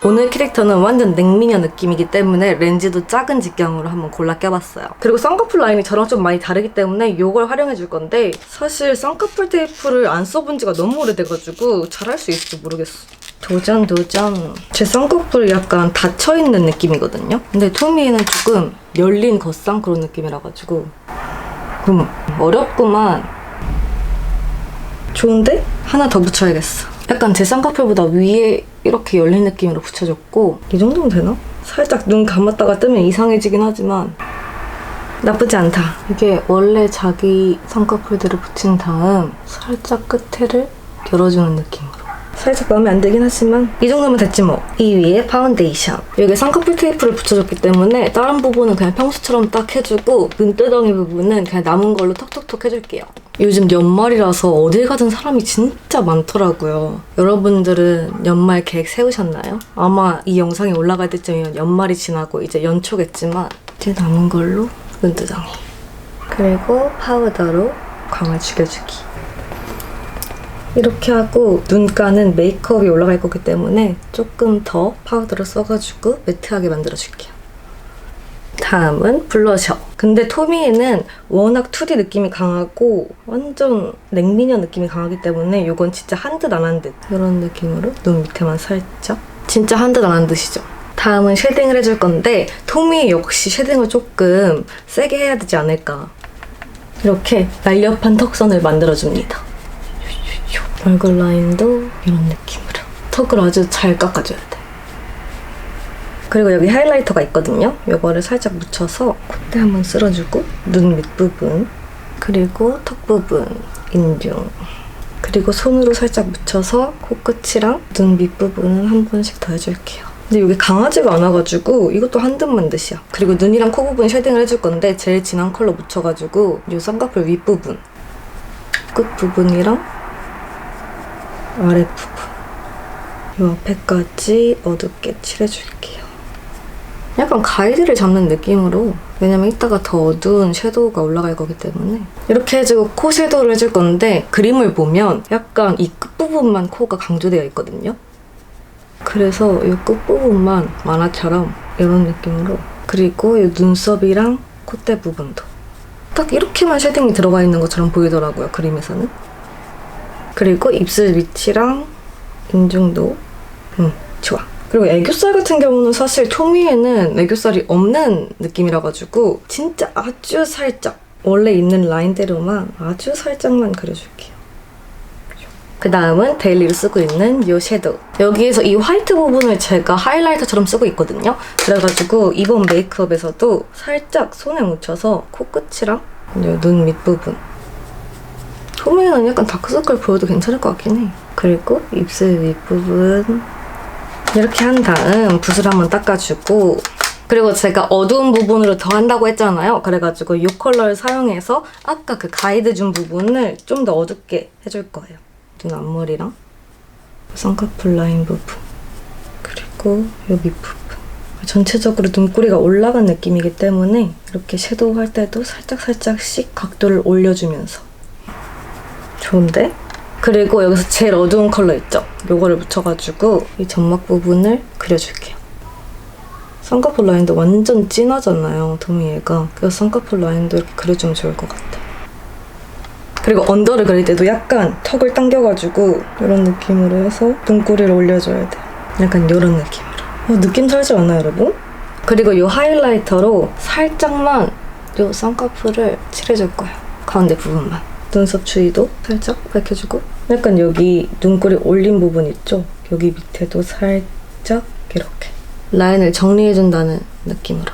오늘 캐릭터는 완전 냉미녀 느낌이기 때문에 렌즈도 작은 직경으로 한번 골라 껴봤어요. 그리고 쌍꺼풀 라인이 저랑 좀 많이 다르기 때문에 이걸 활용해줄 건데 사실 쌍꺼풀 테이프를 안 써본 지가 너무 오래돼가지고 잘할 수 있을지 모르겠어. 도전. 제 쌍꺼풀이 약간 닫혀있는 느낌이거든요. 근데 토미에는 조금 열린 겉쌍 그런 느낌이라가지고 어렵구만. 좋은데? 하나 더 붙여야겠어. 약간 제 쌍꺼풀보다 위에 이렇게 열린 느낌으로 붙여줬고 이 정도면 되나? 살짝 눈 감았다가 뜨면 이상해지긴 하지만 나쁘지 않다. 이게 원래 자기 쌍꺼풀들을 붙인 다음 살짝 끝에를 열어주는 느낌으로. 살짝 마음에 안 들긴 하지만 이 정도면 됐지 뭐. 이 위에 파운데이션. 여기 쌍꺼풀 테이프를 붙여줬기 때문에 다른 부분은 그냥 평소처럼 딱 해주고 눈두덩이 부분은 그냥 남은 걸로 톡톡톡 해줄게요. 요즘 연말이라서 어딜 가든 사람이 진짜 많더라고요. 여러분들은 연말 계획 세우셨나요? 아마 이 영상이 올라갈 때쯤이면 연말이 지나고 이제 연초겠지만 이제 남은 걸로 눈두덩이. 그리고 파우더로 광을 죽여주기. 이렇게 하고 눈가는 메이크업이 올라갈 거기 때문에 조금 더 파우더를 써가지고 매트하게 만들어줄게요. 다음은 블러셔. 근데 토미에는 워낙 2D 느낌이 강하고 완전 냉미녀 느낌이 강하기 때문에 이건 진짜 한 듯 안 한 듯 이런 느낌으로 눈 밑에만 살짝. 진짜 한 듯 안 한 듯이죠. 다음은 쉐딩을 해줄 건데 토미 역시 쉐딩을 조금 세게 해야 되지 않을까. 이렇게 날렵한 턱선을 만들어줍니다. 얼굴 라인도 이런 느낌으로 턱을 아주 잘 깎아줘야 돼. 그리고 여기 하이라이터가 있거든요. 이거를 살짝 묻혀서 콧대 한번 쓸어주고 눈 밑부분 그리고 턱 부분, 인중 그리고 손으로 살짝 묻혀서 코끝이랑 눈 밑부분은 한 번씩 더 해줄게요. 근데 이게 강하지가 않아가지고 이것도 한 듯만 듯이야. 그리고 눈이랑 코 부분 쉐딩을 해줄 건데 제일 진한 컬러 묻혀가지고 이 쌍꺼풀 윗부분 끝 부분이랑 아랫부분 이 앞에까지 어둡게 칠해줄게요. 약간 가이드를 잡는 느낌으로. 왜냐면 이따가 더 어두운 섀도우가 올라갈 거기 때문에. 이렇게 해주고 코 섀도우를 해줄 건데 그림을 보면 약간 이 끝부분만 코가 강조되어 있거든요. 그래서 이 끝부분만 만화처럼 이런 느낌으로. 그리고 이 눈썹이랑 콧대 부분도 딱 이렇게만 쉐딩이 들어가 있는 것처럼 보이더라고요, 그림에서는. 그리고 입술 위치랑 인중도 좋아. 그리고 애교살 같은 경우는 사실 토미에는 애교살이 없는 느낌이라 가지고 진짜 아주 살짝 원래 있는 라인대로만 아주 살짝만 그려줄게요. 그 다음은 데일리로 쓰고 있는 이 섀도우. 여기에서 이 화이트 부분을 제가 하이라이터처럼 쓰고 있거든요. 그래가지고 이번 메이크업에서도 살짝 손에 묻혀서 코끝이랑 눈 밑부분. 토미에는 약간 다크서클 보여도 괜찮을 것 같긴 해. 그리고 입술 윗부분 이렇게 한 다음 붓을 한번 닦아주고 그리고 제가 어두운 부분으로 더 한다고 했잖아요. 그래가지고 이 컬러를 사용해서 아까 그 가이드 준 부분을 좀 더 어둡게 해줄 거예요. 눈 앞머리랑 쌍꺼풀 라인 부분 그리고 이 밑부분 전체적으로 눈꼬리가 올라간 느낌이기 때문에 이렇게 섀도우 할 때도 살짝씩 각도를 올려주면서 좋은데? 그리고 여기서 제일 어두운 컬러 있죠? 요거를 묻혀가지고 이 점막 부분을 그려줄게요. 쌍꺼풀 라인도 완전 진하잖아요, 도미애가. 그래서 쌍꺼풀 라인도 이렇게 그려주면 좋을 것 같아. 그리고 언더를 그릴 때도 약간 턱을 당겨가지고 이런 느낌으로 해서 눈꼬리를 올려줘야 돼. 약간 이런 느낌으로. 느낌 살지 않아요, 여러분? 그리고 이 하이라이터로 살짝만 이 쌍꺼풀을 칠해줄 거예요. 가운데 부분만. 눈썹 주위도 살짝 밝혀주고 약간 여기 눈꼬리 올린 부분 있죠? 여기 밑에도 살짝 이렇게 라인을 정리해준다는 느낌으로.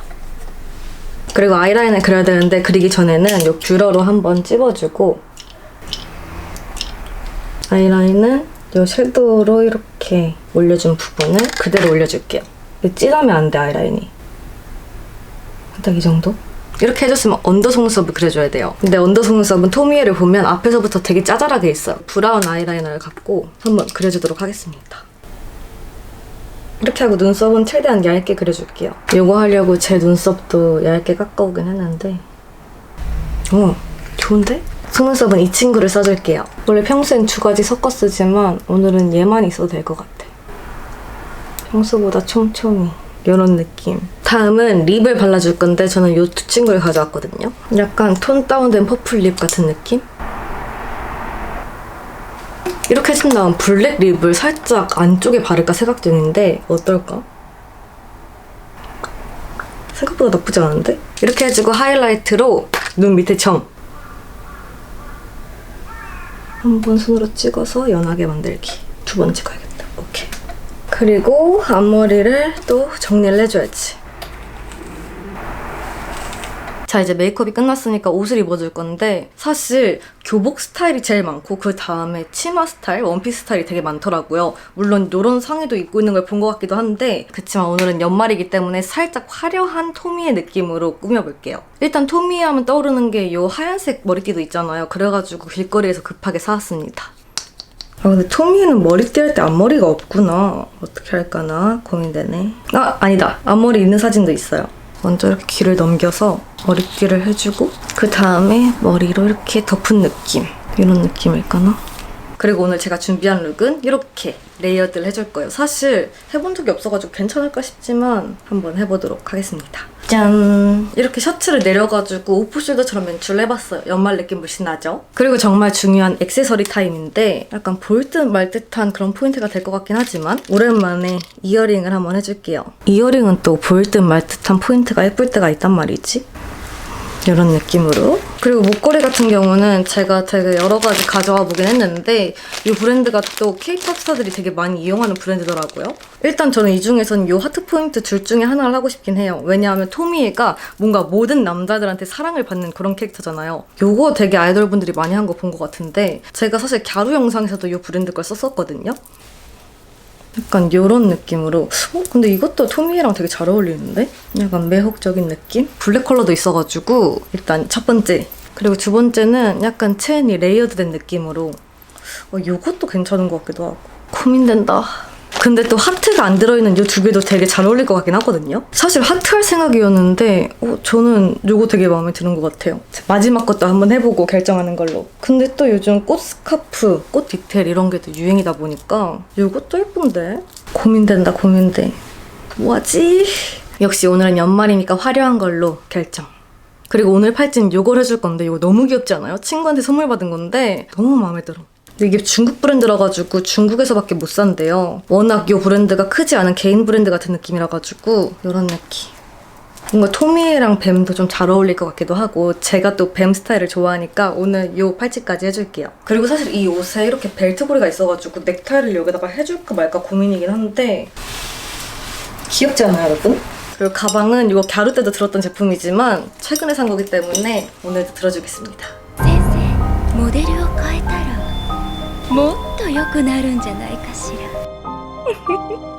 그리고 아이라인을 그려야 되는데 그리기 전에는 이 뷰러로 한번 찝어주고 아이라인은 이 섀도우로 이렇게 올려준 부분을 그대로 올려줄게요. 찌르면 안 돼, 아이라인이. 딱 이 정도? 이렇게 해줬으면 언더 속눈썹을 그려줘야 돼요. 근데 언더 속눈썹은 토미에를 보면 앞에서부터 되게 짜잘하게 있어요. 브라운 아이라이너를 갖고 한번 그려주도록 하겠습니다. 이렇게 하고 눈썹은 최대한 얇게 그려줄게요. 이거 하려고 제 눈썹도 얇게 깎아오긴 했는데 좋은데? 속눈썹은 이 친구를 써줄게요. 원래 평소엔 두 가지 섞어 쓰지만 오늘은 얘만 있어도 될 것 같아. 평소보다 촘촘히 이런 느낌. 다음은 립을 발라줄 건데 저는 이 두 친구를 가져왔거든요. 약간 톤 다운된 퍼플 립 같은 느낌? 이렇게 해준 다음 블랙 립을 살짝 안쪽에 바를까 생각 중인데 어떨까? 생각보다 나쁘지 않은데? 이렇게 해주고 하이라이트로 눈 밑에 점 한 번 손으로 찍어서 연하게 만들기. 두 번 찍어야겠다. 오케이. 그리고 앞머리를 또 정리를 해줘야지. 자, 이제 메이크업이 끝났으니까 옷을 입어줄 건데 사실 교복 스타일이 제일 많고 그 다음에 치마 스타일, 원피스 스타일이 되게 많더라고요. 물론 이런 상의도 입고 있는 걸 본 것 같기도 한데 그치만 오늘은 연말이기 때문에 살짝 화려한 토미의 느낌으로 꾸며볼게요. 일단 토미 하면 떠오르는 게 이 하얀색 머리띠도 있잖아요. 그래가지고 길거리에서 급하게 사왔습니다. 아 근데 토미는 머리띠 할 때 앞머리가 없구나. 어떻게 할까나 고민되네. 아 아니다. 앞머리 있는 사진도 있어요. 먼저 이렇게 귀를 넘겨서 머리띠를 해주고 그 다음에 머리로 이렇게 덮은 느낌. 이런 느낌일까나? 그리고 오늘 제가 준비한 룩은 이렇게 레이어드를 해줄 거예요. 사실 해본 적이 없어가지고 괜찮을까 싶지만 한번 해보도록 하겠습니다. 짠! 이렇게 셔츠를 내려가지고 오프숄더처럼 연출을 해봤어요. 연말 느낌 물씬 나죠? 그리고 정말 중요한 액세서리 타임인데 약간 볼 듯 말 듯한 그런 포인트가 될 것 같긴 하지만 오랜만에 이어링을 한번 해줄게요. 이어링은 또 볼 듯 말 듯한 포인트가 예쁠 때가 있단 말이지. 이런 느낌으로. 그리고 목걸이 같은 경우는 제가 되게 여러 가지 가져와 보긴 했는데 이 브랜드가 또 K-pop 스타들이 되게 많이 이용하는 브랜드더라고요. 일단 저는 이 중에서는 이 하트 포인트 둘 중에 하나를 하고 싶긴 해요. 왜냐하면 토미애가 뭔가 모든 남자들한테 사랑을 받는 그런 캐릭터잖아요. 요거 되게 아이돌분들이 많이 한 거 본 것 같은데 제가 사실 갸루 영상에서도 이 브랜드 걸 썼었거든요. 약간 이런 느낌으로. 근데 이것도 토미애랑 되게 잘 어울리는데? 약간 매혹적인 느낌? 블랙 컬러도 있어가지고 일단 첫 번째. 그리고 두 번째는 약간 체인이 레이어드된 느낌으로 이것도 괜찮은 것 같기도 하고. 고민된다. 근데 또 하트가 안 들어있는 이 두 개도 되게 잘 어울릴 것 같긴 하거든요? 사실 하트 할 생각이었는데 저는 이거 되게 마음에 드는 것 같아요. 마지막 것도 한번 해보고 결정하는 걸로. 근데 또 요즘 꽃 스카프, 꽃 디테일 이런 게 또 유행이다 보니까 이것도 예쁜데? 고민된다, 고민돼. 뭐하지? 역시 오늘은 연말이니까 화려한 걸로 결정. 그리고 오늘 팔찌는 이걸 해줄 건데 이거 너무 귀엽지 않아요? 친구한테 선물 받은 건데 너무 마음에 들어. 근데 이게 중국 브랜드라 가지고 중국에서밖에 못 산대요. 워낙 이 브랜드가 크지 않은 개인 브랜드 같은 느낌이라 가지고 이런 느낌. 뭔가 토미애랑 뱀도 좀 잘 어울릴 것 같기도 하고 제가 또 뱀 스타일을 좋아하니까 오늘 이 팔찌까지 해줄게요. 그리고 사실 이 옷에 이렇게 벨트 고리가 있어가지고 넥타이를 여기다가 해줄까 말까 고민이긴 한데 귀엽지 않아요, 여러분? 그리고 가방은 이거 갸루 때도 들었던 제품이지만 최근에 산 거기 때문에 오늘도 들어주겠습니다. 先生、モデルを変えたらもっと良くなるんじゃないかしら。